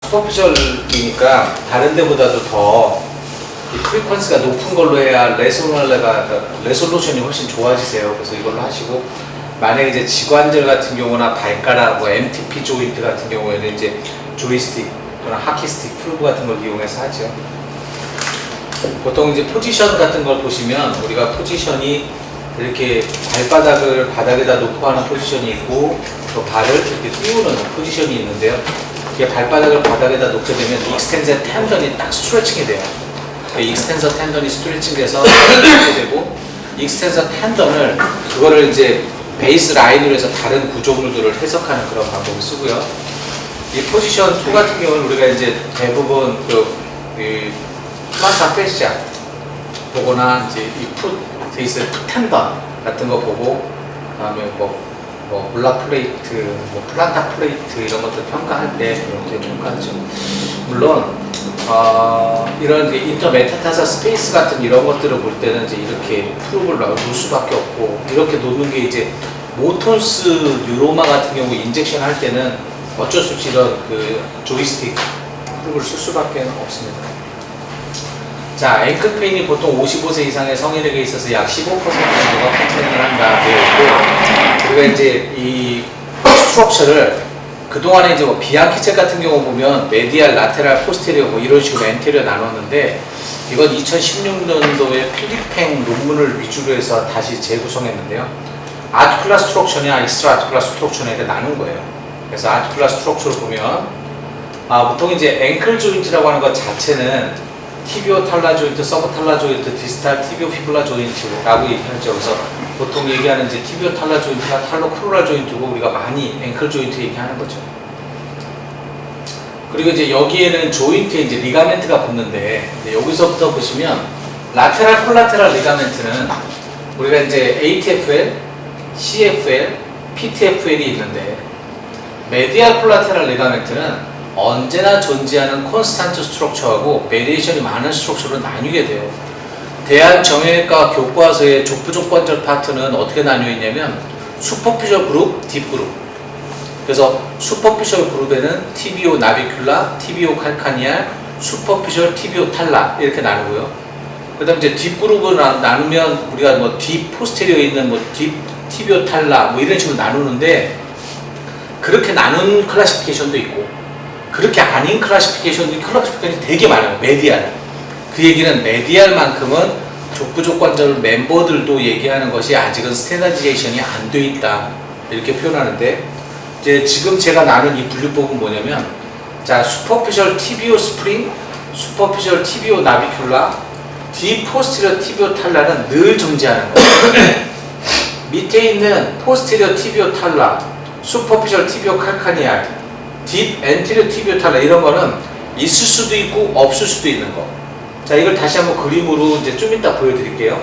슈퍼피셜이니까 다른 데보다도 더 이 프리퀀스가 높은 걸로 해야 레솔루션이 훨씬 좋아지세요. 그래서 이걸로 하시고, 만약에 이제 지관절 같은 경우나 발가락, 뭐 MTP 조인트 같은 경우에는 이제 조이스틱 또는 하키스틱 튜브 같은 걸 이용해서 하죠. 보통 이제 포지션 같은 걸 보시면 우리가 포지션이 이렇게 발바닥을 바닥에다 놓고 하는 포지션이 있고, 또 발을 이렇게 띄우는 포지션이 있는데요. 이게 발바닥을 바닥에다 놓게 되면 익스텐서 텐던이 딱 스트레칭이 돼요. 익스텐서 텐던이 스트레칭돼서 이렇게 되고, 익스텐서 텐던을 그거를 이제 베이스 라인으로 해서 다른 구조물들을 해석하는 그런 방법을 쓰고요. 이 포지션 2 같은 경우는 우리가 이제 대부분 플란타 페시아 보거나 이제 이 베이스 텐던 같은 거 보고, 그다음에 뭐 블락 플레이트, 뭐 플란타 플레이트 이런 것들 평가할 때 이렇게 평가하죠. 물론 이런 인터메타타사 스페이스 같은 이런 것들을 볼 때는 이제 이렇게 프롭을 놓을 수밖에 없고, 이렇게 놓는 게 이제 모톤스 뉴로마 같은 경우 인젝션 할 때는 어쩔 수 없이 이런 그 조이스틱 프롭을 쓸 수밖에 없습니다. 자, 앵클 페인이 보통 55세 이상의 성인에게 있어서 약 15% 정도가 컴플레인을 한다 되어 있고, 우리가 이제 이 스트럭처를 그동안에 이제 뭐 비앙키책 같은 경우 보면 메디알, 라테랄, 포스테리어 뭐 이런 식으로 엔테리어 나눴는데, 이건 2016년도에 필리팽 논문을 위주로 해서 다시 재구성했는데요. 아티큘라 스트럭처냐 익스트라 아티큘라 스트럭처냐 이렇게 나눈 거예요. 그래서 아티큘라 스트럭처를 보면 보통 이제 앵클 조인트라고 하는 것 자체는 티비오 탈라 조인트, 서브 탈라 조인트, 디스탈 티비오 피블라 조인트라고 얘기하죠. 그래서 보통 얘기하는 이제 티비오 탈라 조인트가 탈로 크루랄 조인트고, 우리가 많이 앵클 조인트 얘기하는 거죠. 그리고 이제 여기에는 조인트에 이제 리가멘트가 붙는데, 여기서부터 보시면 라테랄 콜라테랄 리가멘트는 우리가 이제 ATFL, CFL, PTFL이 있는데, 메디알 콜라테랄 리가멘트는 언제나 존재하는 콘스탄트 스트럭처하고 베리에이션이 많은 스트럭처로 나뉘게 돼요. 대한정형외과 교과서의 족부족관절 파트는 어떻게 나뉘어 있냐면 슈퍼피셜 그룹, 딥 그룹. 그래서 슈퍼피셜 그룹에는 티비오 나비큘라, 티비오 칼카니알, 슈퍼피셜 티비오 탈라 이렇게 나누고요. 그 다음에 이제 딥 그룹을 나누면 우리가 뭐 딥 포스테리어에 있는 뭐 딥 티비오 탈라 뭐 이런 식으로 나누는데, 그렇게 나눈 클래시피케이션도 있고 그렇게 아닌 클래시피케이션이 되게 많아요. 메디알. 그 얘기는 메디알만큼은 족부족관절 멤버들도 얘기하는 것이 아직은 스탠다디제이션이 안 돼 있다 이렇게 표현하는데, 이제 지금 제가 나눈 이 분류법은 뭐냐면, 자, 슈퍼피셜 티비오 스프링, 슈퍼피셜 티비오 나비큘라, 딥 포스테리어 티비오 탈라는 늘 존재하는 거예요. 밑에 있는 포스테리어 티비오 탈라, 슈퍼피셜 티비오 칼카니알, 딥 엔테리어 티비오 탈라 이런 거는 있을 수도 있고 없을 수도 있는 거. 자, 이걸 다시 한번 그림으로 이제 좀 이따 보여드릴게요.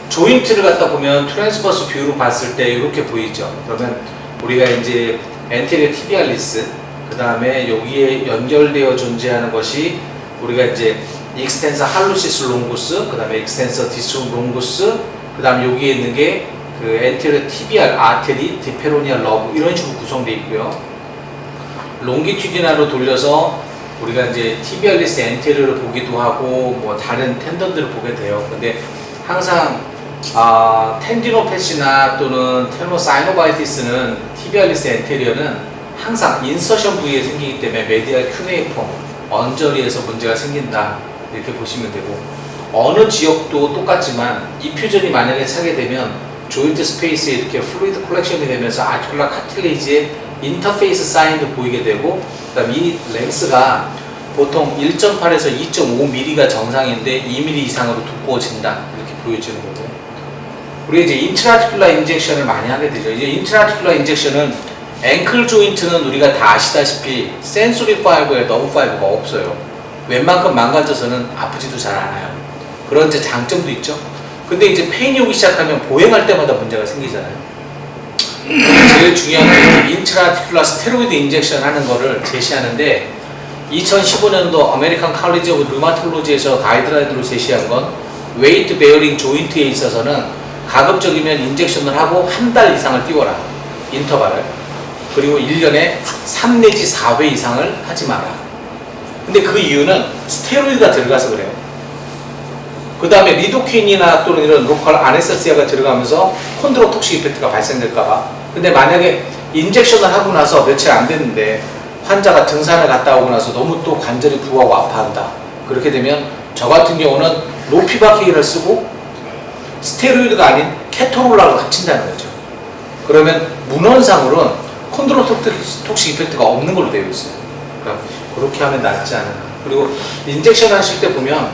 조인트를 갖다 보면 트랜스버스 뷰로 봤을 때 이렇게 보이죠. 그러면 우리가 이제 엔테리어 티비알리스, 그 다음에 여기에 연결되어 존재하는 것이 우리가 이제 익스텐서 할루시스 롱구스, 그 다음에 익스텐서 디스 롱구스, 그 다음에 여기에 있는 게 그 엔테리어 티비알 아테리, 디페로니알 러브 이런 식으로 구성되어 있고요. 롱기튜디나로 돌려서 우리가 이제 티비알리스 엔테리어를 보기도 하고 뭐 다른 텐던들을 보게 돼요. 근데 항상 텐디노패시나 또는 테노사이노바이티스는 티비알리스 엔테리어는 항상 인서션 부위에 생기기 때문에 메디알 큐네이폼, 언저리에서 문제가 생긴다 이렇게 보시면 되고, 어느 지역도 똑같지만 이 퓨전이 만약에 차게 되면 조인트 스페이스에 이렇게 플루이드 콜렉션이 되면서 아티큘라 카틸레이지의 인터페이스 사인도 보이게 되고, 그 다음 이 랭스가 보통 1.8에서 2.5mm가 정상인데 2mm 이상으로 두꺼워진다 이렇게 보여지는 거고, 우리 이제 인트라티큘라 인젝션을 많이 하게 되죠. 이제 인트라티큘라 인젝션은 앵클 조인트는 우리가 다 아시다시피 센소리 파이버에 너브 파이버가 없어요. 웬만큼 망가져서는 아프지도 잘 않아요. 그런 이제 장점도 있죠. 근데 이제 페인이 오기 시작하면 보행할 때마다 문제가 생기잖아요. 제일 중요한 게 인트라티큘라 스테로이드 인젝션 하는 거를 제시하는데, 2015년도 아메리칸 칼리지 오브 류마톨로지에서 가이드라인으로 제시한 건 웨이트 베어링 조인트에 있어서는 가급적이면 인젝션을 하고 한 달 이상을 띄워라, 인터벌을. 그리고 1년에 3 내지 4회 이상을 하지 마라. 근데 그 이유는 스테로이드가 들어가서 그래요. 그 다음에 리도케인이나 또는 이런 로컬 아네스테시아가 들어가면서 콘드로톡식 이펙트가 발생될까봐. 근데 만약에 인젝션을 하고 나서 며칠 안 됐는데 환자가 등산을 갔다 오고 나서 너무 또 관절이 부하고 아파한다. 그렇게 되면 저 같은 경우는 로피바케인을 쓰고 스테로이드가 아닌 케토롤라를 합친다는 거죠. 그러면 문헌상으로는 콘드로톡식 이펙트가 없는 걸로 되어 있어요. 그러니까 그렇게 하면 낫지 않을까. 그리고 인젝션 하실 때 보면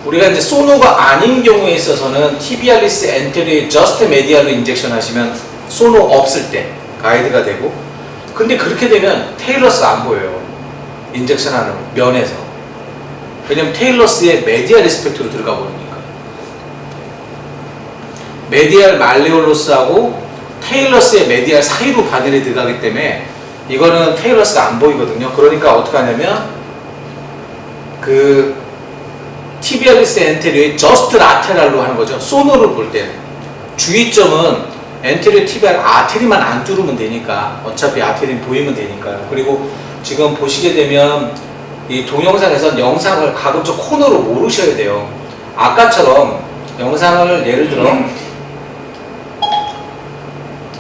우리가 이제 소노가 아닌 경우에 있어서는 티비알리스 엔테리어 저스트 메디알로 인젝션 하시면 소노 없을 때 가이드가 되고, 근데 그렇게 되면 테일러스가 안 보여요. 인젝션 하는 면에서. 왜냐면 테일러스의 메디알 리스펙트로 들어가 버리니까. 메디알 말레올로스하고 테일러스의 메디알 사이로 바늘이 들어가기 때문에 이거는 테일러스가 안 보이거든요. 그러니까 어떻게 하냐면 그 티비알리스 엔테리어의 저스트 라테랄로 하는 거죠. 소노를 볼 때 주의점은 엔테리어 티비알 아테리만 안 뚫으면 되니까, 어차피 아테리 보이면 되니까요. 그리고 지금 보시게 되면 이 동영상에선 영상을 가급적 코너로 모르셔야 돼요. 아까처럼 영상을 예를 들어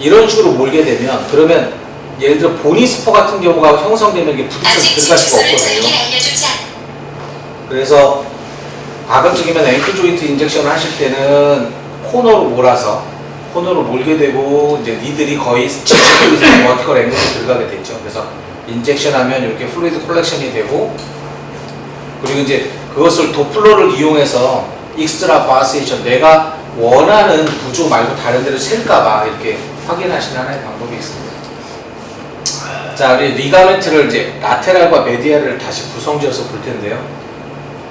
이런 식으로 몰게 되면, 그러면 예를 들어 보니스퍼 같은 경우가 형성되면 이게 부딪혀서 들어갈 수가 없거든요. 그래서 가급적이면 앵클 조인트 인젝션을 하실 때는 코너로 몰아서, 코너로 몰게 되고 이제 니들이 거의 70도 이상 버티컬 앵글로 들어가게 되죠. 그래서 인젝션 하면 이렇게 플루이드 콜렉션이 되고, 그리고 이제 그것을 도플러를 이용해서 익스트라 바세이션, 내가 원하는 구조 말고 다른 데로 셀까봐 이렇게 확인하시는 하나의 방법이 있습니다. 자, 우리 리가멘트를 이제 라테랄과 메디알을 다시 구성지어서 볼 텐데요.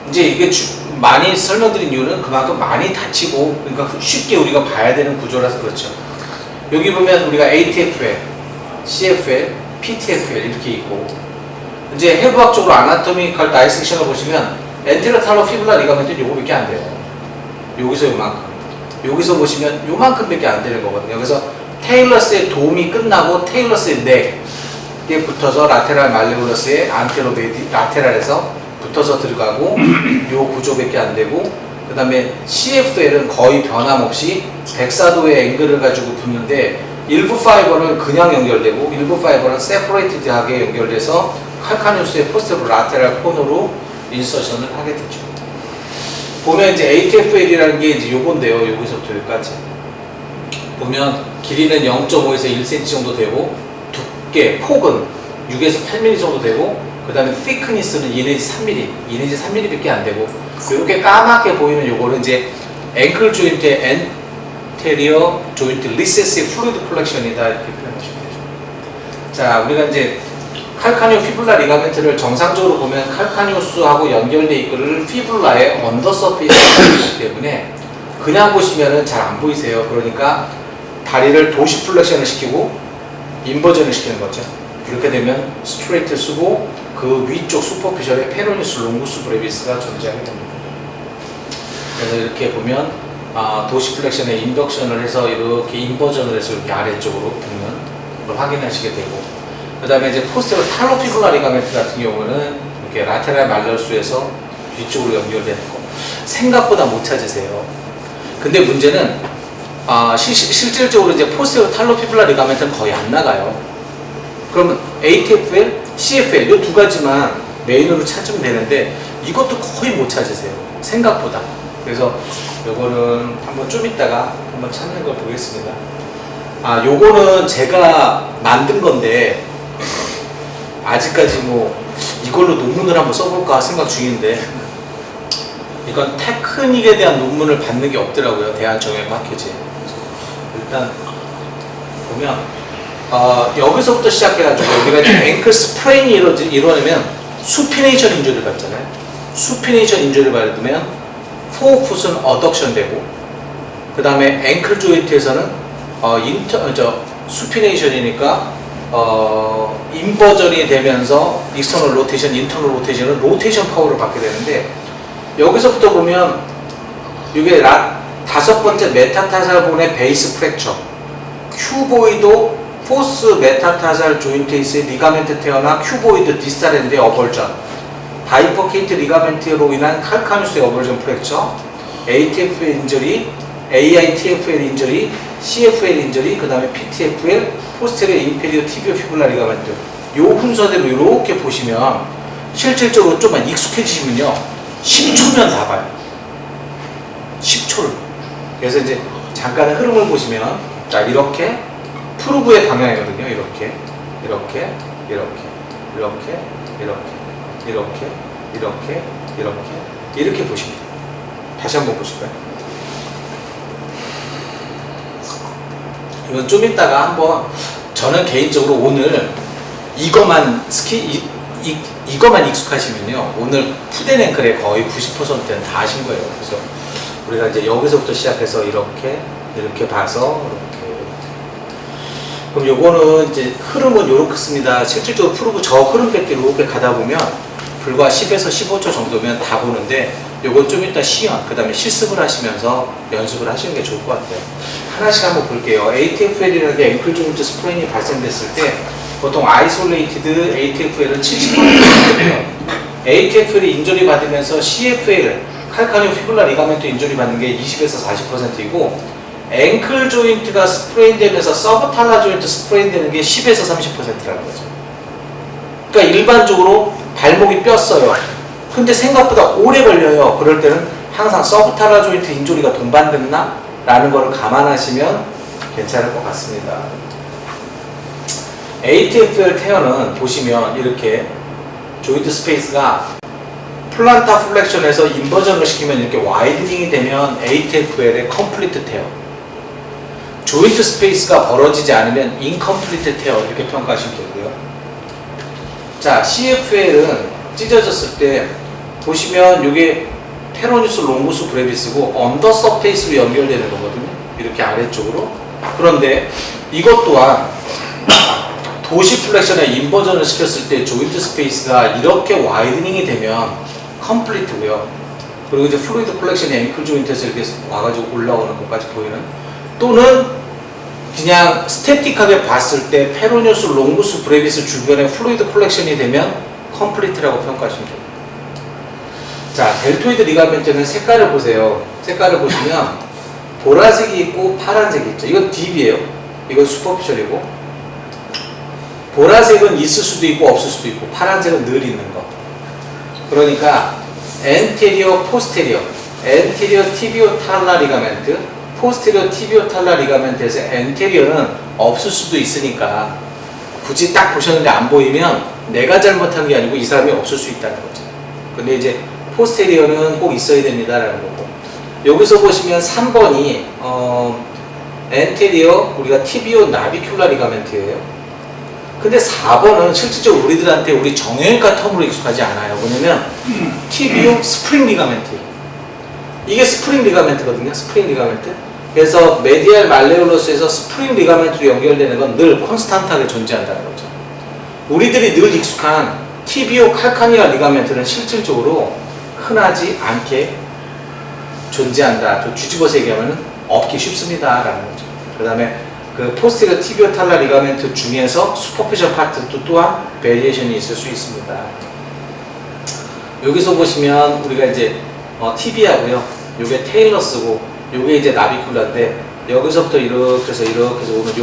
이제 이게 많이 설명드린 이유는 그만큼 많이 다치고, 그러니까 쉽게 우리가 봐야 되는 구조라서 그렇죠. 여기 보면 우리가 ATFL, CFL, PTFL 이렇게 있고, 이제 해부학적으로 아나토미컬 다이섹션을 보시면 엔테리어 탈로 피블라 리가멘트는 요거밖에 안 돼요. 여기서 요만큼, 여기서 보시면 요만큼밖에 안 되는 거거든요. 그래서 테일러스의 도움이 끝나고 테일러스의 넥에 붙어서 라테랄 말레올러스의 안테로 메디 라테랄에서 붙어서 들어가고 요 구조밖에 안 되고, 그 다음에 CFL은 거의 변함없이 104도의 앵글을 가지고 붙는데, 일부 파이버는 그냥 연결되고 일부 파이버는 세퍼레이티드하게 연결돼서 칼카니우스의 포스테로 라테랄 콘으로 인서션을 하게 되죠. 보면 이제 ATFL이라는 게 이제 요건데요. 여기서부터 여기까지 보면 길이는 0.5에서 1cm 정도 되고, 두께, 폭은 6에서 8mm 정도 되고, 그 다음에 thickness는 1에서 3mm, 1에서 3mm밖에 안 되고, 이렇게 까맣게 보이는 요거는 이제 앵클 조인트의 엔테리어 조인트 리세스 플루이드 콜렉션이다, 이렇게 표현하시면 되죠. 자, 우리가 이제 칼카니오 피블라 리가멘트를 정상적으로 보면 칼카니오스하고 연결되어 있고를 피블라의 언더서페이스가 있기 때문에 그냥 보시면은 잘 안 보이세요. 그러니까 다리를 도시 플렉션을 시키고 인버전을 시키는 거죠. 이렇게 되면 스트레이트 쓰고 그 위쪽 슈퍼피셜에 페로니스 롱구스 브레비스가 존재하게 됩니다. 그래서 이렇게 보면 도시 플렉션에 인덕션을 해서 이렇게 인버전을 해서 이렇게 아래쪽으로 붙는 걸 확인하시게 되고, 그 다음에 이제 포스테로 탈로피블라 리가멘트 같은 경우는 이렇게 라테랄 말러스에서 뒤쪽으로 연결되는 거 생각보다 못 찾으세요. 근데 문제는 실질적으로 이제 포스테로 탈로피블라 리가멘트는 거의 안 나가요. 그러면 ATFL, CFL 이 두 가지만 메인으로 찾으면 되는데 이것도 거의 못 찾으세요. 생각보다. 그래서 요거는 한번 좀 이따가 한번 찾는 걸 보겠습니다. 요거는 제가 만든 건데 아직까지 뭐 이걸로 논문을 한번 써볼까 생각 중인데, 이건 테크닉에 대한 논문을 받는 게 없더라고요. 대한정형학회지에. 일단 보면 여기서부터 시작해가지고 우리가 앵클 스프레인이 이루어지면 수피네이션 인주리를 받잖아요. 수피네이션 인주리를 받으면 포풋은 어덕션 되고, 그 다음에 앵클 조인트에서는 수피네이션이니까 인버전이 되면서 익스터널 로테이션, 인터널 로테이션은 로테이션 파워를 받게 되는데, 여기서부터 보면 이게 다섯 번째 메타타살본의 베이스 프랙처, 큐보이도 포스 메타타잘 조인트에서의 리가멘트 테어나 큐보이드 디스탈 의 어벌전, 바이퍼케이트 리가멘트로 인한 칼카뉴스의 어벌전 프랙처, ATFL 인저리, AITFL 인저리, CFL 인저리, 그 다음에 PTFL, 포스테리어 인페리어 티비오 피블라 리가멘트. 요 순서대로 이렇게 보시면 실질적으로 좀만 익숙해지시면요 10초면 다 봐요. 10초를. 그래서 이제 잠깐의 흐름을 보시면, 자, 이렇게 프루브의 방향이거든요. 이렇게, 이렇게, 이렇게, 이렇게, 이렇게, 이렇게, 이렇게, 이렇게, 이렇게 보십니다. 다시 한번 보실까요? 이건 좀 이따가 한번, 저는 개인적으로 오늘 이것만 이것만 익숙하시면요 오늘 푸덴 앵클의 거의 90%는 다 하신 거예요. 그래서 우리가 이제 여기서부터 시작해서 이렇게 봐서 이렇게. 그럼 요거는 이제 흐름은 요렇게 씁니다. 실질적으로 프루브 저 흐름밖에 이렇게 가다 보면 불과 10에서 15초 정도면 다 보는데, 요건 좀 이따 시연, 그 다음에 실습을 하시면서 연습을 하시는 게 좋을 것 같아요. 하나씩 한번 볼게요. ATFL이라는 게 앵클 조인트 스프레인이 발생됐을 때 보통 아이솔레이티드 ATFL은 70%예요. ATFL이 인조리 받으면서 CFL, 칼카니오 피블라 리가멘트 인조리 받는 게 20에서 40%이고, 앵클 조인트가 스프레인 되면서 서브탈라 조인트 스프레인 되는 게 10에서 30%라는 거죠. 그러니까 일반적으로 발목이 뼈어요. 근데 생각보다 오래 걸려요. 그럴 때는 항상 서브탈라 조인트 인조리가 동반됐나? 라는 거를 감안하시면 괜찮을 것 같습니다. ATFL 테어는 보시면 이렇게 조인트 스페이스가 플란타 플렉션에서 인버전을 시키면 이렇게 와이드닝이 되면 ATFL의 컴플리트 테어, 조인트 스페이스가 벌어지지 않으면 인컴플리트 테어, 이렇게 평가하시면 되고요. 자, CFL은 찢어졌을 때 보시면 이게 페로니스 롱구스 브레비스고 언더 서페이스로 연결되는 거거든요. 이렇게 아래쪽으로. 그런데 이것 또한 도시 플렉션에 인버전을 시켰을 때 조인트 스페이스가 이렇게 와이드닝이 되면 컴플리트고요. 그리고 이제 플루이드 콜렉션이 앵클 조인트에서 이렇게 와가지고 올라오는 것까지 보이는, 또는 그냥 스태틱하게 봤을 때 페로니우스 롱구스 브레비스 주변에 플루이드 콜렉션이 되면 컴플리트라고 평가하시면 됩니다. 자, 델토이드 리가멘트는 색깔을 보세요. 색깔을 보시면 보라색이 있고 파란색이 있죠. 이건 딥이에요. 이건 슈퍼피셜이고, 보라색은 있을 수도 있고 없을 수도 있고, 파란색은 늘 있는 거. 그러니까 엔테리어, 포스테리어, 엔테리어 티비오 탈라 리가멘트, 포스테리어 티비오 탈라 리가멘트에서 엔테리어는 없을 수도 있으니까 굳이 딱 보셨는데 안 보이면 내가 잘못한 게 아니고 이 사람이 없을 수 있다는 거죠. 근데 이제 포스테리어는 꼭 있어야 됩니다라는 거고, 여기서 보시면 3번이 엔테리어, 우리가 티비오 나비큘라 리가멘트예요. 근데 4번은 실질적으로 우리들한테 우리 정형외과 텀으로 익숙하지 않아요. 뭐냐면 티비오 스프링 리가멘트예요. 이게 스프링 리가멘트거든요. 스프링 리가멘트. 그래서 메디알 말레올러스에서 스프링 리가멘트로 연결되는 건 늘 콘스탄트하게 존재한다는 거죠. 우리들이 늘 익숙한 티비오 칼카니아 리가멘트는 실질적으로 흔하지 않게 존재한다. 좀 뒤집어서 얘기하면 없기 쉽습니다라는 거죠. 그 다음에 그 포스테리어 티비오 탈라 리가멘트 중에서 슈퍼피셜 파트도 또한 베리에이션이 있을 수 있습니다. 여기서 보시면 우리가 이제 티비아고요. 요게 테일러스고, 요게 이제 나비큘라인데, 여기서부터 이렇게 해서 오는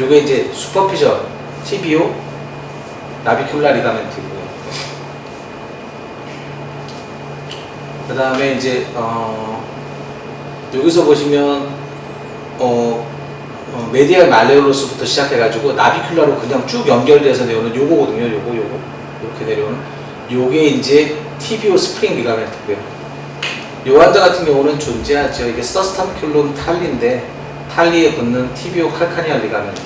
요게 이제 슈퍼피셜 티비오 나비큘라 리가멘트고요. 그 다음에 이제 여기서 보시면 메디알 말레올러스부터 시작해가지고 나비큘라로 그냥 쭉 연결돼서 내려오는 요거거든요. 요거 이렇게 내려오는 요게 이제 티비오 스프링 리가멘트고요. 요 환자 같은 경우는 존재하죠. 이게 서스탐큘럼 탈리인데 탈리에 붙는 티비오 칼카니아 리가멘트.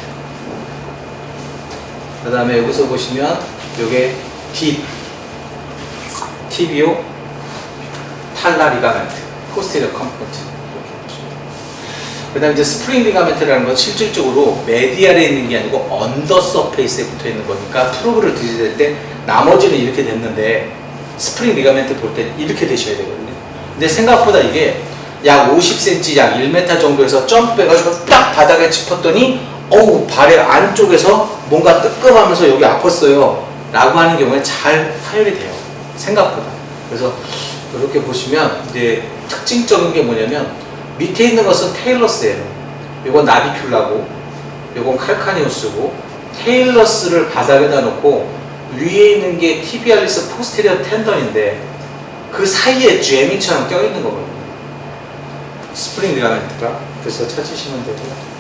그 다음에 여기서 보시면 요게 티비오 탈라 리가멘트, 포스테리어 컴포트. 그 다음에 이제 스프링 리가멘트라는 건 실질적으로 메디알에 있는 게 아니고 언더 서페이스에 붙어 있는 거니까 프로브를 드실 때 나머지는 이렇게 됐는데 스프링 리가멘트 볼 때 이렇게 되셔야 되거든요. 근데 생각보다 이게 약 50cm, 약 1m 정도에서 점프해가지고 딱 바닥에 짚었더니 어우 발의 안쪽에서 뭔가 뜨끔하면서 여기 아팠어요 라고 하는 경우에 잘 파열이 돼요, 생각보다. 그래서 이렇게 보시면 이제 특징적인 게 뭐냐면 밑에 있는 것은 테일러스예요. 이건 나비큘라고, 이건 칼카니우스고, 테일러스를 바닥에다 놓고 위에 있는 게 티비알리스 포스테리어 텐던인데 그 사이에 잼이처럼 껴있는 거거든요, 스프링 리가멘트가. 그래서 찾으시면 되고요.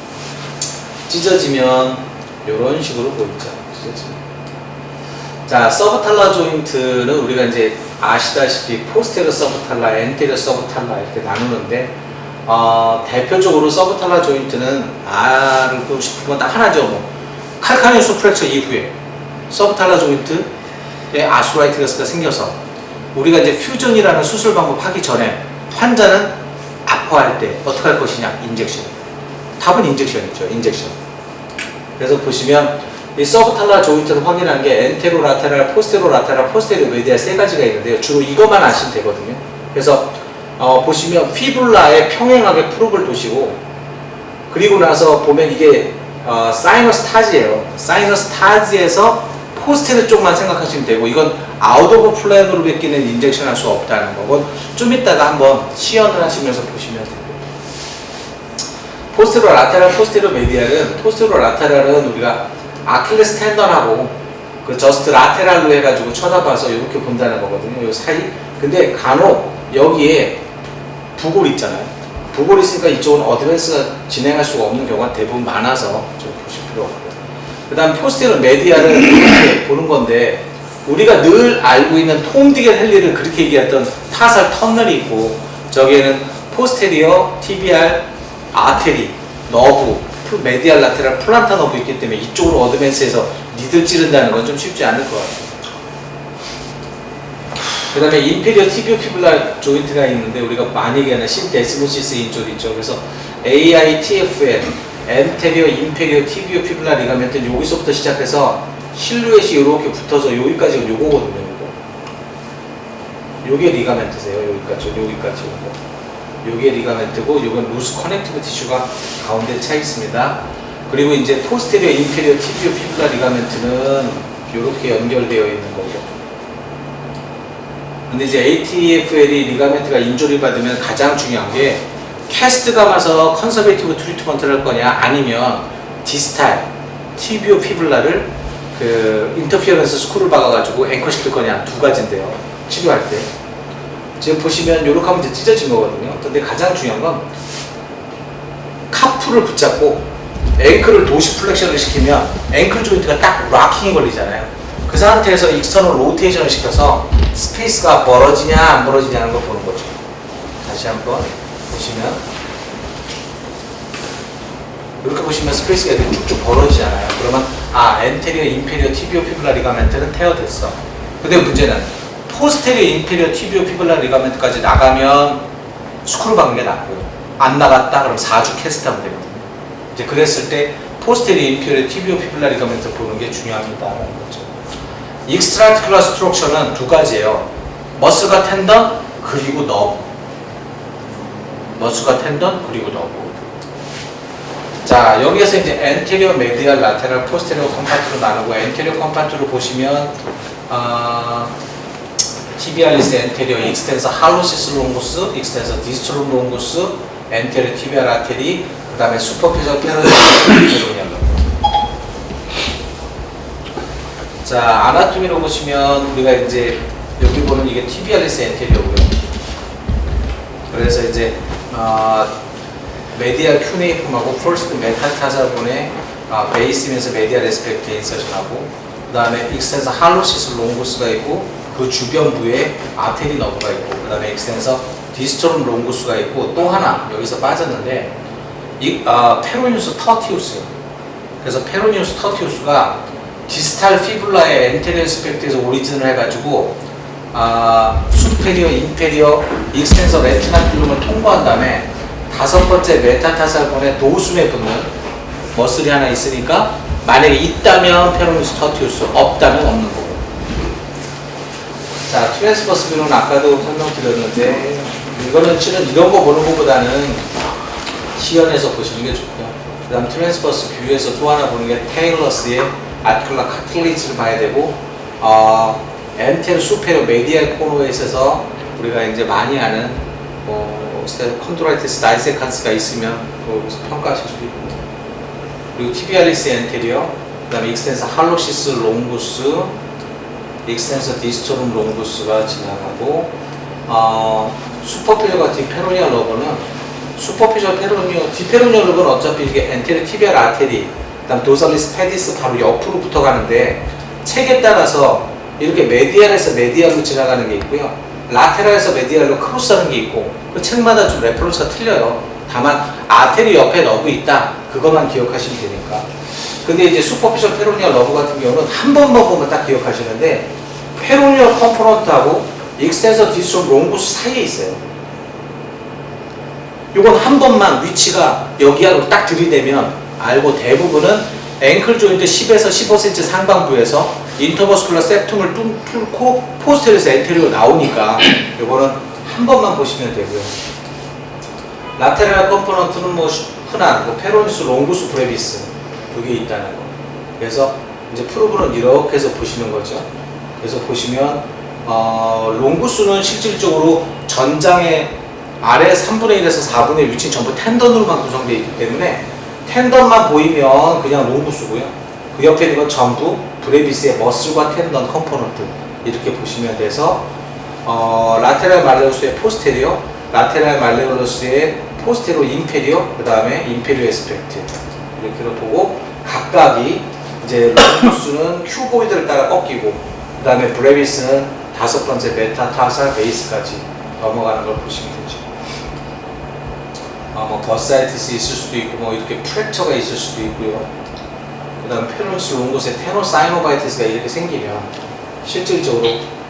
찢어지면 이런 식으로 보이죠. 찢어지면. 자, 서브탈라 조인트는 우리가 이제 아시다시피 포스테리어 서브탈라, 엔테리어 서브탈라 이렇게 나누는데 대표적으로 서브탈라 조인트는 알고 싶으면 딱 하나죠. 뭐 칼카니우스 프랙처 이후에 서브탈라 조인트에 아스라이티스가 생겨서 우리가 이제 퓨전이라는 수술 방법 하기 전에 환자는 아파할 때 어떻게 할 것이냐? 인젝션. 답은 인젝션이죠. 인젝션. 그래서 보시면 이 서브탈라 조인트를 확인한 게 엔테로 라테랄, 포스테로 라테랄, 포스테리오 메디알 세 가지가 있는데요. 주로 이것만 아시면 되거든요. 그래서 보시면 피불라에 평행하게 프롭을 두시고, 그리고 나서 보면 이게 사이너스 타지예요. 사이너스 타지에서 포스테리오 쪽만 생각하시면 되고, 이건 아웃 오브 플랜으로 베끼는 인젝션 할 수 없다는 거고, 좀 이따가 한번 시연을 하시면서 보시면 되고. 포스테로 라테랄, 포스테리오 메디알은, 포스테로 라테랄은 우리가 아킬레스 텐던하고 그 저스트 라테랄로 해가지고 쳐다봐서 이렇게 본다는 거거든요, 요 사이. 근데 간혹 여기에 부골 있잖아요. 부골 있으니까 이쪽은 어드밴스가 진행할 수가 없는 경우가 대부분 많아서 좀 보실 필요가 없고요. 그 다음 포스테리오 메디알은 이렇게 보는 건데, 우리가 늘 알고 있는 톰 디겔 헨리를 그렇게 얘기했던 타살 터널이 있고, 저기에는 포스테리어, 티비알, 아테리, 너브, 메디알 라테랄, 플란타 너브 있기 때문에 이쪽으로 어드밴스해서 니들 찌른다는 건 좀 쉽지 않을 것 같아요. 그 다음에 인페리어 티비오 피블라 조인트가 있는데 우리가 많이 얘기하는 신데스모시스 인조 있죠. 그래서 AITFL, 엔테리어 인페리어 티비오 피블라 리가멘트는 여기서부터 시작해서 실루엣이 이렇게 붙어서 여기까지가 요거거든요. 요게 리가멘트세요. 여기까지 요거. 요게 리가멘트고, 요건 루스 커넥티브 티슈가 가운데 차 있습니다. 그리고 이제 포스테리어 인페리어 티비오 피블라 리가멘트는 이렇게 연결되어 있는 거고. 근데 이제 ATFL이 리가멘트가 인조리 받으면 가장 중요한 게 캐스트 감아서 컨서베이티브 트리트먼트를 할 거냐, 아니면 디스탈 티비오 피블라를 그 인터피어런스 스크루를 박아가지고 앵커 시킬 거냐, 두 가지인데요. 치료할 때. 지금 보시면 요렇게 하면 이제 찢어진 거거든요. 근데 가장 중요한 건 카프를 붙잡고 앵클을 도시 플렉션을 시키면 앵클 조인트가 딱 락킹이 걸리잖아요. 그 상태에서 익스터널 로테이션을 시켜서 스페이스가 벌어지냐 안 벌어지냐는 걸 보는 거죠. 다시 한번 보시면 이렇게 보시면 스페이스가 이렇게 쭉쭉 벌어지잖아요. 그러면 엔테리어 인페리어 티비오 피블라 리가멘트는 테어됐어. 근데 문제는 포스테리어 인페리어 티비오 피블라 리가멘트까지 나가면 스크루 박는 게 낫고요. 안 나갔다 그럼 4주 캐스트하면 되거든요. 이제 그랬을 때 포스테리어 인페리어 티비오 피블라 리가멘트 보는 게 중요합니다라는 거죠. 익스트라티큘러 스트럭처는 두 가지예요. 머스가 텐던 그리고 너브. 머스가 텐던 그리고 너브. 자, 여기에서 이제 엔테리어 메디알 라테랄 포스테리어 컴파트로 나누고, 엔테리어 컴파트로 보시면 티비알리스 엔테리어 익스텐서 할로시스 롱구스, 익스텐서 디스트롬 롱구스, 엔테리어 티비알 아테리, 그 다음에 슈퍼피셜 페로니얼. 자, 아나토미로 보시면 우리가 이제 여기 보면 이게 티비알리스 엔테리어고요. 그래서 이제 메디알 큐네이폼하고 퍼스트 메타타사본의 베이스면서 메디알 에스펙트 인서션하고, 그 다음에 익스텐서 할로시스 롱구스가 있고, 그 주변부에 아테리 너브가 있고, 그 다음에 익스텐서 디스토름 롱구스가 있고, 또 하나 여기서 빠졌는데 페로니우스 터티우스. 그래서 페로니우스 터티우스가 디스탈 피블라의 엔테리어 스펙트에서 오리진을 해가지고 수페리어, 인페리어, 익스텐서 레티나 필름을 통과한 다음에 다섯 번째 메타타살본의 도수에 붙는 머슬이 하나 있으니까, 만약에 있다면 페로니우스 터티우스, 없다면 없는 거고. 자, 트랜스버스 비로는 아까도 설명드렸는데, 이거는 실은 이런 거 보는 것보다는 시연해서 보시는 게 좋고요. 그 다음 트랜스버스 뷰에서 또 하나 보는 게 테일러스의 아티큘라 카틸리지를 봐야 되고, 엔테로 수페로 메디알 코너에 있어서 우리가 이제 많이 하는 컨드라이티스 나이세칸스가 있으면 여기서 평가하실 수도 있고, 그리고 티비알리스 엔테리어, 그 다음에 익스텐서 할로시스 롱구스, 익스텐서 디스토룸 롱구스가 지나가고, 슈퍼피저가 디페로니아 러버는 슈퍼피저 페로니어, 디페로니아 러버는 어차피 이게 엔테리어 티비알 아테리, 그 다음 도살리스 페디스 바로 옆으로 붙어 가는데, 책에 따라서 이렇게 메디알에서 메디알로 지나가는 게 있고요, 라테랄에서 메디알로 크로스하는 게 있고, 그 책마다 좀 레퍼런스가 틀려요. 다만 아테리 옆에 러브 있다, 그것만 기억하시면 되니까. 근데 이제 슈퍼피셜 페로니아 러브 같은 경우는 한 번만 보면 딱 기억하시는데, 페로니아 컴포넌트하고 익스텐서 디스토룸 롱구스 사이에 있어요. 요건 한 번만 위치가 여기하고 딱 들이대면 알고, 대부분은 앵클 조인트 10에서 15cm 상방부에서 인터버스쿨라 septum을 뚫고 포스테리어에서 엔테리어 나오니까 요거는 한 번만 보시면 되고요. 라테랄 컴포넌트는 뭐 흔한 페로니스 롱구스 브레비스 그게 있다는 거. 그래서 이제 프로브는 이렇게 해서 보시는 거죠. 그래서 보시면 롱구스는 실질적으로 전장의 아래 3분의 1에서 4분의 1 위치는 전부 텐던으로만 구성되어 있기 때문에 텐던만 보이면 그냥 롱구스고요. 그 옆에 있는 건 전부 브레비스의 머슬과 텐던 컴포넌트 이렇게 보시면 돼서, 라테랄 말레우스의 포스테리어, 라테랄 말레우스의 포스테리어 인페리어, 그 다음에 인페리어 에스펙트 이렇게 보고, 각각이 이제 롱구스는 큐보이드를 따라 꺾이고, 그 다음에 브레비스는 5번째 메타타살 베이스까지 넘어가는 걸 보시면 되죠. 뭐 버사이티스 있을 수도 있고, 뭐 이렇게 프랙처가 있을 수도 있고요. 그 다음에 페로니스 롱구스의 테노사이노바이티스가 이렇게 생기면 실질적으로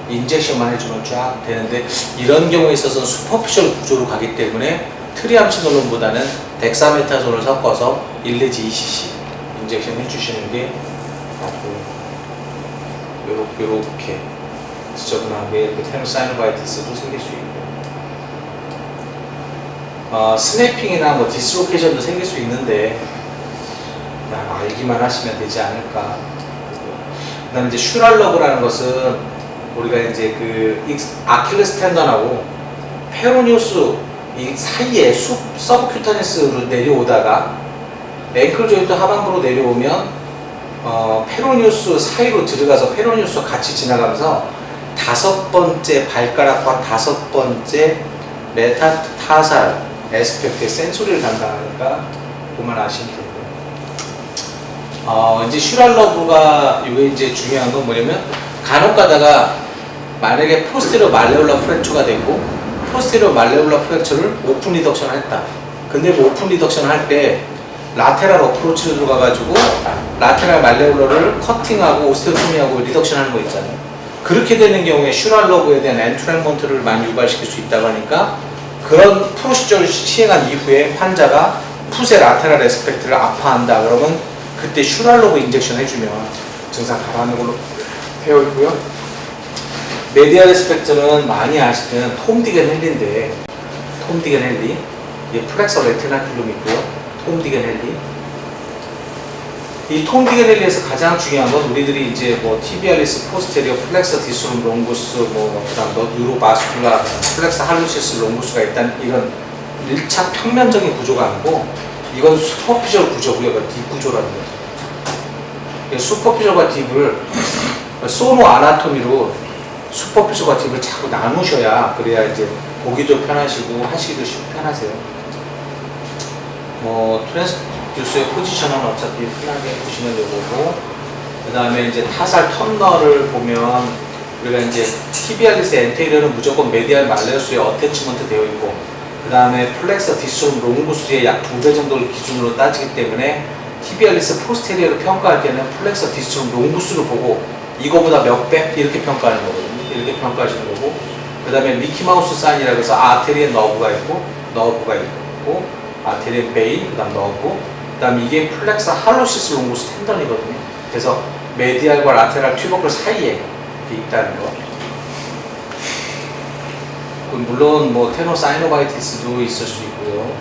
인젝션만 해주면 쫙 되는데, 이런 경우에 있어서는 슈퍼피셜 구조로 가기 때문에 트리암치놀론보다는 덱사메타존을 섞어서 1 내지 2cc 인젝션 해주시는 게 낫고요. 요렇게 지저분하게 테노사이노바이티스도 생길 수 있고, 스냅핑이나 뭐 디스로케이션도 생길 수 있는데 알기만 하시면 되지 않을까. 그 다음에 이제 슈랄러브라는 것은 우리가 이제 그 아킬레스 텐던하고 페로니우스 이 사이에 서브큐타니스로 내려오다가 앵클 조인트 하반부로 내려오면 페로니우스 사이로 들어가서 페로니우스와 같이 지나가면서 5번째 발가락과 5번째 메타타살 에스펙트의 센소리를 담당하니까 그만 아시면 돼요. 이제 슈랄러브가 이게 이제 중요한 건 뭐냐면, 간혹 가다가 만약에 포스테리어 말레올라 프랙처가 되고 포스테리어 말레올라 프랙처를 오픈 리덕션을 했다. 근데 그 오픈 리덕션을 할 때 라테랄 어프로치로 들어가가지고 라테랄 말레올라를 커팅하고 오스테오토미하고 리덕션 하는 거 있잖아요. 그렇게 되는 경우에 슈랄러브에 대한 엔트랭먼트를 많이 유발시킬 수 있다고 하니까, 그런 프로시저를 시행한 이후에 환자가 풋의 라테랄 에스펙트를 아파한다 그러면 그때 슈랄러브 인젝션 해주면 증상 가라앉는 걸로 되어 있고요. 메디알 에스펙트는 많이 아시는 톰 디겐 헨리인데, 톰 디겐 헨리, 플렉서 레티나큘럼 있고요. 톰 디겐 헨리. 이 톰 디겐 헨리에서 가장 중요한 건 우리들이 이제 뭐 티비알리스 포스테리어 플렉서 디스룸 롱구스, 뭐 그다음 유로바스쿨라 플렉서 할루시스 롱구스가 있다는 이런 1차 평면적인 구조가 아니고, 이건 슈퍼피셜 구조고요. 딥 구조라는 거죠. 슈퍼피셜과 딥을 소노 아나토미로 슈퍼피셜과 딥을 자꾸 나누셔야, 그래야 이제 보기도 편하시고 하시기도 편하세요. 뭐 트랜스듀스의 포지션은 어차피 편하게 보시면 되고, 그 다음에 이제 타살 텀너를 보면 우리가 이제 티비알리스 엔테리어는 무조건 메디알 말레우스에 어태치먼트 되어 있고, 그 다음에 플렉서 디스룸 롱구스의 약 2배 정도를 기준으로 따지기 때문에 티비알리스 포스테리어를 평가할 때는 플렉서 디스룸 롱구스를 보고 이거보다 몇 배? 이렇게 평가하는 거거든요. 이렇게 평가하시는 거고, 그 다음에 미키마우스 사인이라고 해서 아테리엔 너브가 있고, 아테리엔 베인, 그 다음 너브, 그 다음 이게 플렉서 할로시스 롱구스 텐던이거든요. 그래서 메디알과 라테랄 튜버클 사이에 있다는 거. 물론 뭐 테노사이노바이티스도 있을 수 있고요.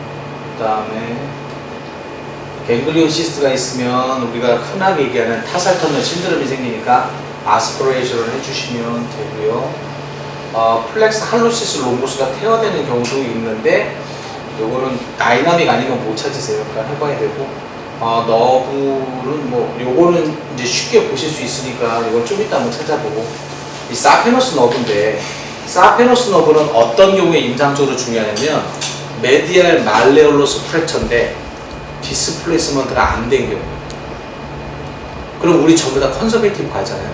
그 다음에 갱글리오시스트가 있으면 우리가 흔하게 얘기하는 타살 터널 신드롬이 생기니까 아스피레이션을 해주시면 되고요. 플렉스 할로시스 롬보스가 퇴화되는 경우도 있는데 요거는 다이나믹 아니면 못 찾으세요. 그러니까 해봐야 되고 너브는 뭐 요거는 이제 쉽게 보실 수 있으니까 이건 좀 이따 한번 찾아보고 이 사페노스 너브인데 사페노스 너브는 어떤 경우에 임상적으로 중요하냐면 메디알 말레올로스 프랙처인데 디스플레이스먼트가 안 된 경우. 그럼 우리 전부 다 컨서베이티브 가잖아요.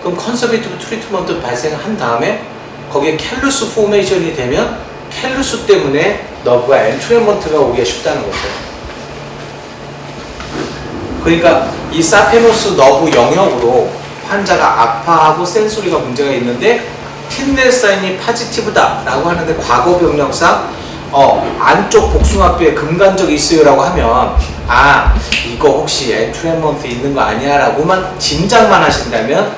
그럼 컨서베이티브 트리트먼트 발생한 다음에 거기에 캘루스 포메이션이 되면 캘루스 때문에 너브가 엔트레먼트가 오기가 쉽다는 거죠. 그러니까 이 사페노스 너브 영역으로 환자가 아파하고 센소리가 문제가 있는데 틴넬 사인이 파지티브다 라고 하는데 과거 병력상 안쪽 복숭아뼈에 금간적이 있어요 라고 하면 이거 혹시 엔트레먼트 있는 거 아니야 라고만 짐작만 하신다면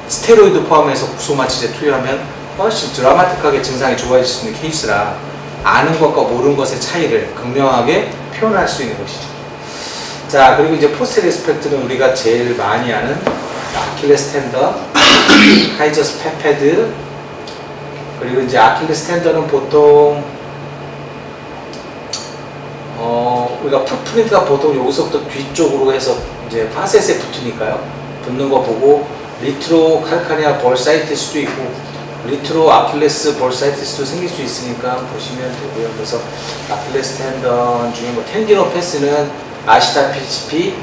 스테로이드 포함해서 구소마취제 투여하면 훨씬 드라마틱하게 증상이 좋아질 수 있는 케이스라 아는 것과 모르는 것의 차이를 극명하게 표현할 수 있는 것이죠. 자, 그리고 이제 포스트 리스펙트는 우리가 제일 많이 아는 아킬레스 텐더, 하이저스 페페드, 그리고 이제 아킬레스 텐더는 보통 우리가 풋프린트가 보통 여기서부터 뒤쪽으로 해서 이제 파셋에 붙으니까요. 붙는 거 보고 리트로 칼카니아 벌사이티스도 있고 리트로 아킬레스 벌사이티스도 생길 수 있으니까 보시면 되고요. 그래서 아킬레스 텐던 중에 뭐 텐디노패스는 아시다시피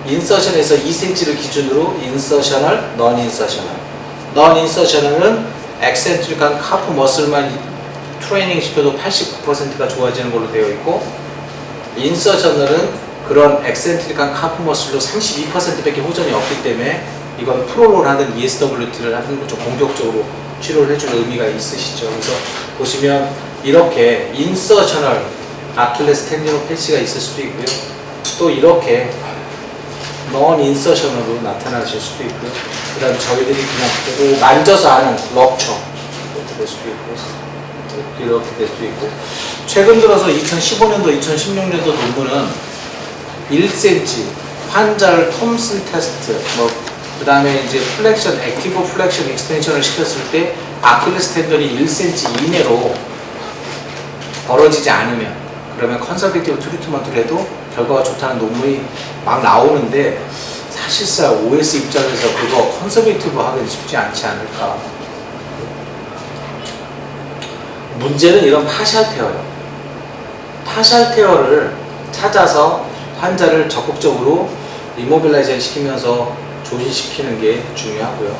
인서션에서 2cm를 기준으로 인서셔널, 넌 인서셔널. 넌 인서셔널은 엑센트릭한 카프 머슬만 트레이닝 시켜도 89%가 좋아지는 걸로 되어 있고 인서셔널은 그런 엑센트릭한 카프 머슬로 32%밖에 호전이 없기 때문에 이건 프로롤 하든 ESWT를 하든 좀 공격적으로 치료를 해줄 의미가 있으시죠. 그래서 보시면 이렇게 인서셔널 아킬레스 텐디노패시가 있을 수도 있고요. 또 이렇게 넌 인서셔널로 나타나실 수도 있고요. 그 다음에 저희들이 그냥 보고 만져서 아는 럭처 이렇게 될 수도 있고 이렇게 될 수도 있고 최근 들어서 2015년도, 2016년도 논문은 1cm 환자를 톰슨 테스트 그 다음에 이제 플렉션, 액티브 플렉션 익스텐션을 시켰을 때 아킬레스 텐던이 1cm 이내로 벌어지지 않으면 그러면 컨서베이티브 트리트먼트를 해도 결과가 좋다는 논문이 막 나오는데 사실상 OS 입장에서 그거 컨서베이티브 하기는 쉽지 않지 않을까. 문제는 이런 파샬 테어예요. 파샬 테어를 찾아서 환자를 적극적으로 이모빌라이징 시키면서 조심시키는 게 중요하고요.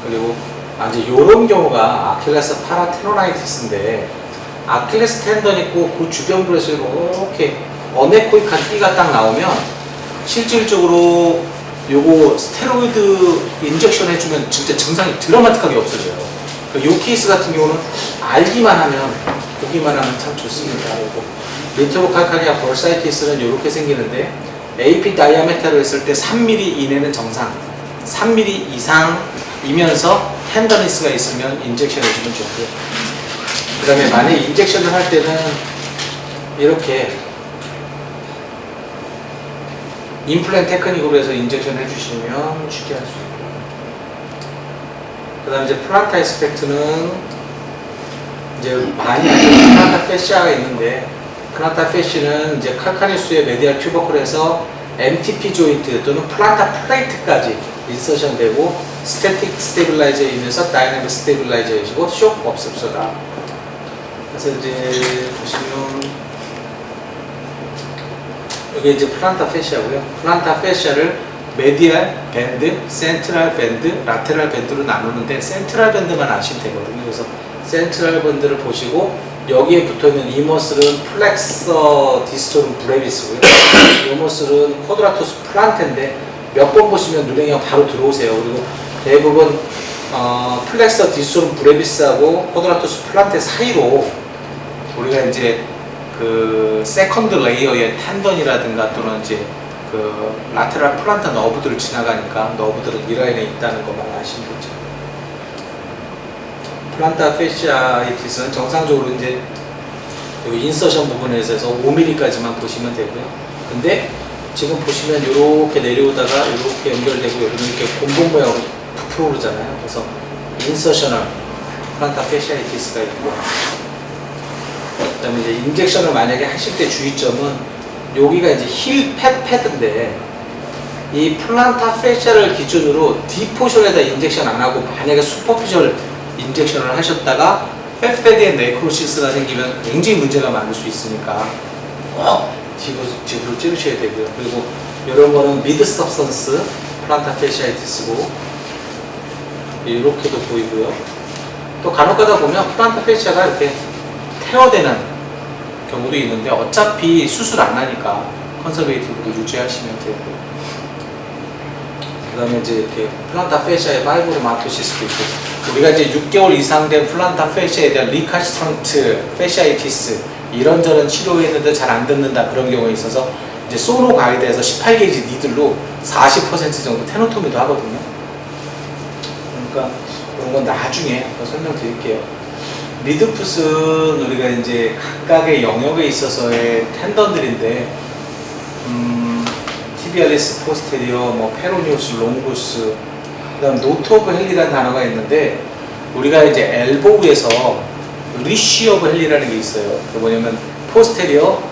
그리고 이제 이런 경우가 아킬레스 파라테노나이티스인데 아킬레스 텐던 있고 그 주변부에서 이렇게 어네코익한 띠가 딱 나오면 실질적으로 요거 스테로이드 인젝션 해주면 진짜 증상이 드라마틱하게 없어져요. 요 케이스 같은 경우는 알기만 하면 보기만 하면 참 좋습니다. 리트로칼카니아 벌사이티스는 이렇게 생기는데 AP 다이아메타로 했을 때 3mm 이내는 정상, 3mm 이상이면서 텐더니스가 있으면 인젝션 해주면 좋고요. 그 다음에 만약에 인젝션을 할 때는 이렇게 임플랜트 테크닉으로 해서 인젝션 해주시면 쉽게 할 수 있고요. 그 다음에 이제 플란타 에스펙트는 이제 많이 알죠. 플란타 패시아가 있는데 플란타 패시는 이제 칼카니수의 메디알 튜버클에서 MTP 조인트 또는 플란타 플레이트까지 인서션 되고 스태틱 스테빌라이저이면서 다이내믹 스테빌라이저이시고 쇼크 없습소다. 그래서 이제 보시면 이게 이제 플란타 패시아고요. 플란타 패시아를 메디알 밴드, 센트럴 밴드, 라테랄 밴드로 나누는데 센트럴 밴드만 아시면 되거든요. 그래서 센트럴 밴드를 보시고 여기에 붙어있는 이 머슬은 플렉서 디스토rum 브레비스고요. 이 머슬은 쿼드라토스 플란테인데 몇 번 보시면 눈에 그냥 바로 들어오세요. 그리고 대부분 플렉서 디스토rum 브레비스하고 쿼드라토스 플란테 사이로 우리가 이제 그 세컨드 레이어의 텐던이라든가 또는 이제 그 라테랄 플란타 너브들을 지나가니까 너브들은 이 라인에 있다는 것만 아시면 되죠. 플란타 패시아이티스는 정상적으로 이제 인서션 부분에서 5mm까지만 보시면 되고요. 근데 지금 보시면 이렇게 내려오다가 이렇게 연결되고 이렇게 곰봉 모양으로 부풀어 오르잖아요. 그래서 인서셔널 플란타 패시아이티스가 있고, 그 다음에 이제 인젝션을 만약에 하실 때 주의점은 여기가 이제 힐 패드인데 이 플란타 패시아를 기준으로 디포션에다 인젝션 안 하고 만약에 슈퍼피셜 인젝션을 하셨다가 팻패드에 네크로시스가 생기면 굉장히 문제가 많을 수 있으니까 딥으로 찌르셔야 되고요. 그리고 이런 거는 미드 서브스턴스 플란타 패시아이티스고 이렇게도 보이고요. 또 간혹 가다 보면 플란타 패시아가 이렇게 태워되는 경우도 있는데 어차피 수술 안 하니까 컨서베이티브로 유지하시면 되고, 그 다음에 이제 이렇게 플란타 패시아의 파이브로마토시스도 있고, 우리가 이제 6개월 이상 된 플란타 패시아에 대한 리카스트런트 패시아이티스 이런저런 치료했는데 잘 안 듣는다 그런 경우에 있어서 이제 소노 가이드에서 18게이지 니들로 40% 정도 테노토미도 하거든요. 그러니까 그런 건 나중에 설명드릴게요. 미드풋은 우리가 이제 각각의 영역에 있어서의 텐던들인데, 티비알리스 포스테리어, 뭐 페로니우스, 롱구스, 그다음 노트 오브 헬리라는 단어가 있는데 우리가 이제 엘보우에서 리쉬 오브 헬리라는 게 있어요. 그 뭐냐면 포스테리어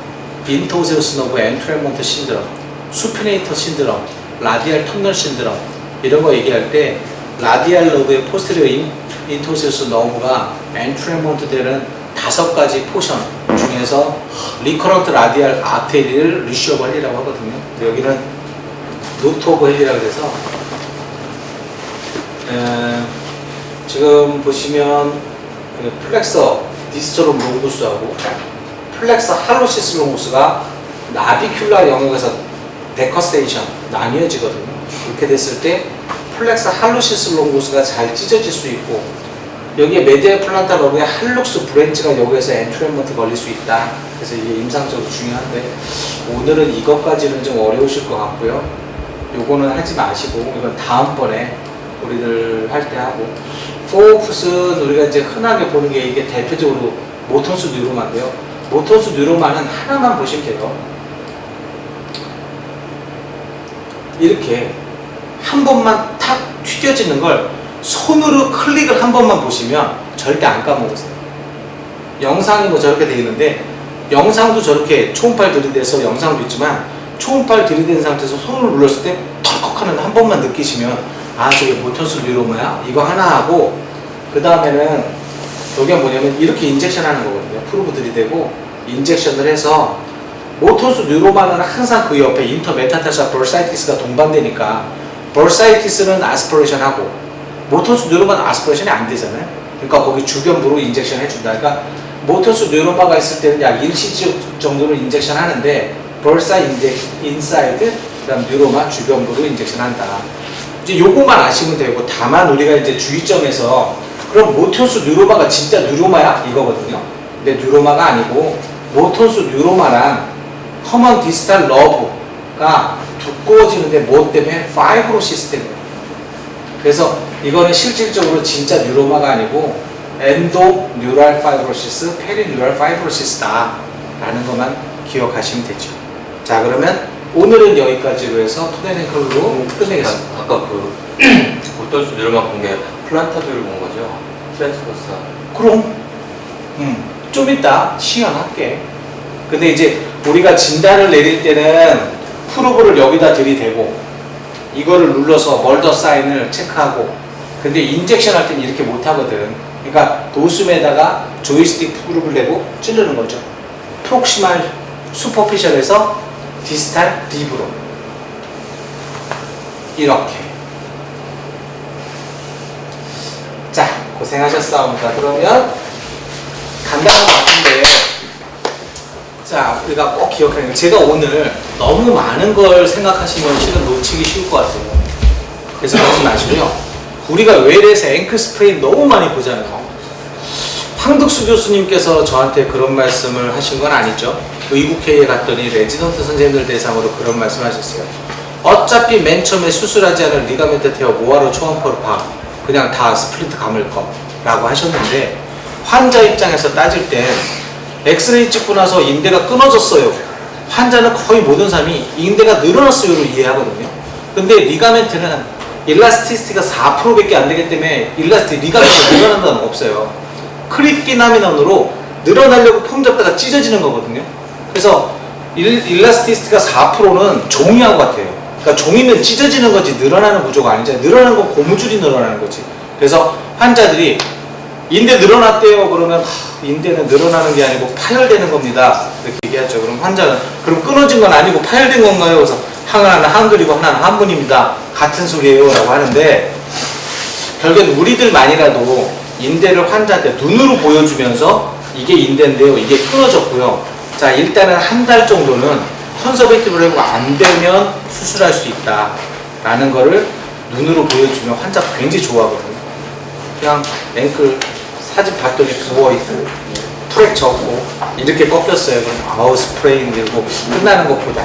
인토세우스 너브 엔트레몬트 신드롬, 수피네이터 신드롬, 라디알 터널 신드롬 이런 거 얘기할 때 라디알 로브의 포스테리어 인토세우스 너브가 엔트레몬트 되는 5가지 포션 중에서 리커런트 라디알 아테리를 리쉬 오브 헬리라고 하거든요. 여기는 노트 오브 헬리라고 해서 지금 보시면 플렉서 디스토롬 롱구스하고 플렉서 할로시스 롱구스가 나비큘라 영역에서 데커세이션 나뉘어지거든요. 이렇게 됐을 때 플렉서 할로시스 롱구스가 잘 찢어질 수 있고, 여기에 메디얼 플란타 러브의 할룩스 브랜치가 여기에서 엔트레먼트 걸릴 수 있다. 그래서 이게 임상적으로 중요한데 오늘은 이것까지는 좀 어려우실 것 같고요. 요거는 하지 마시고 이건 다음번에 우리들 할 때 하고, 포어풋은 우리가 이제 흔하게 보는 게 이게 대표적으로 모턴스 뉴로마인데요. 모턴스 뉴로마는 하나만 보시면 돼요. 이렇게 한 번만 탁 튀겨지는 걸 손으로 클릭을 한 번만 보시면 절대 안 까먹으세요. 영상이 뭐 저렇게 되어 있는데 영상도 저렇게 초음파를 들이대서 영상도 있지만 초음파를 들이댄 상태에서 손을 눌렀을 때 털컥 하는 한 번만 느끼시면 아 저게 모턴스 뉴로마야? 이거 하나 하고, 그 다음에는 여기가 뭐냐면 이렇게 인젝션 하는 거거든요. 프로브 들이대고 인젝션을 해서 모턴스 뉴로마는 항상 그 옆에 인터메타타사 벌사이티스가 동반되니까 벌사이티스는 아스피레이션 하고 모턴스 뉴로마는 아스피레이션이 안 되잖아요. 그러니까 거기 주변부로 인젝션 해준다. 그러니까 모턴스 뉴로마가 있을 때는 약 1cc 정도로 인젝션 하는데 벌사 인사이드, 그 다음 뉴로마 주변부로 인젝션 한다. 이제 요것만 아시면 되고, 다만 우리가 이제 주의점에서 그럼 모턴스 뉴로마가 진짜 뉴로마야? 이거거든요. 근데 뉴로마가 아니고 모턴스 뉴로마란 커먼 디스탈 러브가 두꺼워지는데 뭐 때문에? 파이브로시스 때문에. 그래서 이거는 실질적으로 진짜 뉴로마가 아니고 엔도 뉴랄 파이브로시스, 페리 뉴랄 파이브로시스다 라는 것만 기억하시면 되죠. 자, 그러면 오늘은 여기까지로 해서 토데넨컬로 끝내겠습니다. 아까 그 모턴스 뉴로마 본 게 플란타도를 본 거죠? 트랜스버스. 그럼 좀 이따 시연할게. 근데 이제 우리가 진단을 내릴 때는 프로브를 여기다 들이대고 이거를 눌러서 멀더 사인을 체크하고, 근데 인젝션 할 때는 이렇게 못 하거든. 그러니까 도수에다가 조이스틱 프로브를 대고 찌르는 거죠. 프록시말 슈퍼피셜에서 디스탈 딥으로 이렇게. 자, 고생하셨사옵니다. 그러면 간단한 것 같은데, 자, 우리가 꼭 기억하는 게, 제가 오늘 너무 많은 걸 생각하시면 실은 놓치기 쉬울 것 같아요. 그래서 그러지 마시고요. 우리가 외래에서 앵클 스프레인 너무 많이 보잖아요. 황득수 교수님께서 저한테 그런 말씀을 하신 건 아니죠. 의국회의에 갔더니 레지던트 선생님들 대상으로 그런 말씀 하셨어요. 어차피 맨 처음에 수술하지 않은 리가멘트 테어 뭐하러 초음파로 봐, 그냥 다 스플리트 감을 거 라고 하셨는데, 환자 입장에서 따질 땐 엑스레이 찍고 나서 인대가 끊어졌어요. 환자는 거의 모든 사람이 인대가 늘어났어요로 이해하거든요. 근데 리가멘트는 일라스티시티가 4%밖에 안 되기 때문에 리가멘트가 늘어난다는 거 없어요. 크립기나미넌으로 늘어나려고 폼 잡다가 찢어지는 거거든요. 그래서 일라스티시티가 4%는 종이하고 같아요. 그러니까 종이면 찢어지는 거지 늘어나는 구조가 아니잖아요. 늘어나는 건 고무줄이 늘어나는 거지. 그래서 환자들이 인대 늘어났대요. 그러면 인대는 늘어나는 게 아니고 파열되는 겁니다. 이렇게 얘기하죠. 그럼 환자는 그럼 끊어진 건 아니고 파열된 건가요? 그래서 하나는 한글이고 하나는 한문입니다. 같은 소리예요 라고 하는데 결국엔 우리들만이라도 인대를 환자한테 눈으로 보여주면서 이게 인대인데요. 이게 끊어졌고요. 자, 일단은 한 달 정도는 컨서베이티브를 해보고 안 되면 수술할 수 있다 라는 거를 눈으로 보여주면 환자가 굉장히 좋아하거든요. 그냥 앵클 사진 봤더니 부어있고 프랙처 없고 이렇게 꺾였어요. 그럼 아우 스프레인 들고 끝나는 것보다